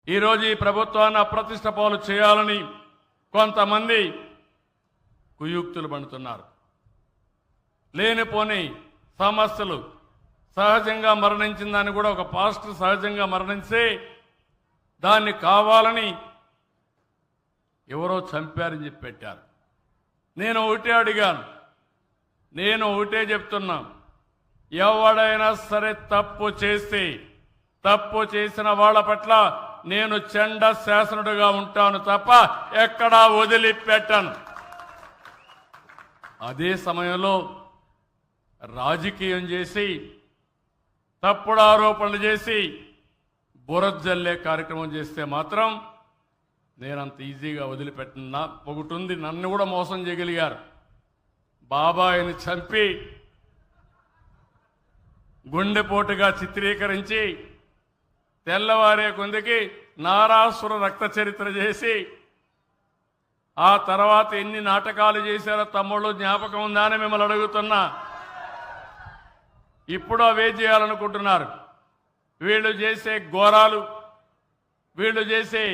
ఈరోజు ఈ ప్రభుత్వాన్ని అప్రతిష్ట పాలు చేయాలని కొంతమంది కుయుక్తులు పడుతున్నారు. లేనిపోని సమస్యలు సహజంగా మరణించిందని కూడా ఒక పాస్టర్ సహజంగా మరణించి దాన్ని కావాలని ఎవరో చంపారని చెప్పి పెట్టారు. నేను ఒకటే అడిగాను, నేను ఒకటే చెప్తున్నా, ఎవడైనా సరే తప్పు చేసి తప్పు చేసిన వాళ్ళ పట్ల నేను చెండ శాసనుడిగా ఉంటాను తప్ప ఎక్కడా వదిలిపెట్టను. అదే సమయంలో రాజకీయం చేసి తప్పుడు ఆరోపణలు చేసి బురజల్లే కార్యక్రమం చేస్తే మాత్రం నేనంత ఈజీగా వదిలిపెట్టిన ఒకటి ఉంది. నన్ను కూడా మోసం చేయగలిగారు. బాబాయిని చంపి గుండెపోటుగా చిత్రీకరించి తెల్లవారే కొందికి నారాసుర రక్త చరిత్ర చేసి ఆ తర్వాత ఎన్ని నాటకాలు చేశారో తమ్ముళ్ళు జ్ఞాపకం ఉందా అని మిమ్మల్ని అడుగుతున్నా. ఇప్పుడు అవే చేయాలనుకుంటున్నారు. వీళ్ళు చేసే ఘోరాలు, వీళ్ళు చేసే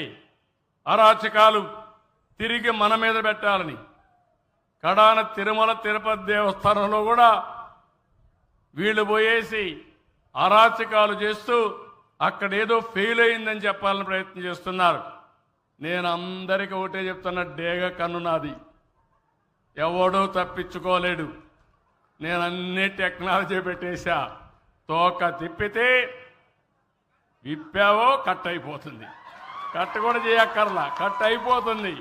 అరాచకాలు తిరిగి మన మీద పెట్టాలని కడాన తిరుమల తిరుపతి దేవస్థానంలో కూడా వీళ్ళు పోయేసి అరాచకాలు చేస్తూ అక్కడ ఏదో ఫెయిల్ అయిందని చెప్పాలని ప్రయత్నం చేస్తున్నారు. నేను అందరికీ ఒకటే చెప్తున్నా, డేగ కన్ను నాది, ఎవడూ తప్పించుకోలేడు. నేను అన్ని టెక్నాలజీ పెట్టేశా. తోక తిప్పితే విప్పావో కట్ అయిపోతుంది, కట్ కూడా చేయక్కర్లా, కట్ అయిపోతుంది.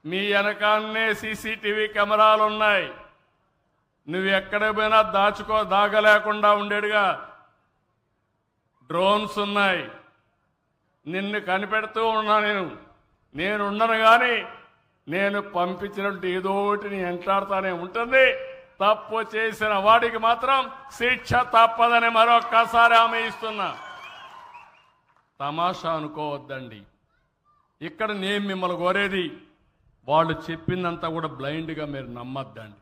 మీ వెనకాన్నే సీసీటీవీ కెమెరాలు ఉన్నాయి. నువ్వు ఎక్కడ పోయినా దాగలేకుండా ఉండేడుగా డ్రోన్స్ ఉన్నాయి. నిన్ను కనిపెడుతూ ఉన్నా. నేను ఉండను కానీ నేను పంపించినట్టు ఏదో ఒకటి నీ వెంటాడుతూనే ఉంటుంది. తప్పు చేసిన వాడికి మాత్రం శిక్ష తప్పదని మరొక్కసారి హామీ ఇస్తున్నా. తమాషా అనుకోవద్దండి. ఇక్కడ నేను మిమ్మల్ని కోరేది, వాళ్ళు చెప్పిందంతా కూడా బ్లైండ్గా మీరు నమ్మద్దండి.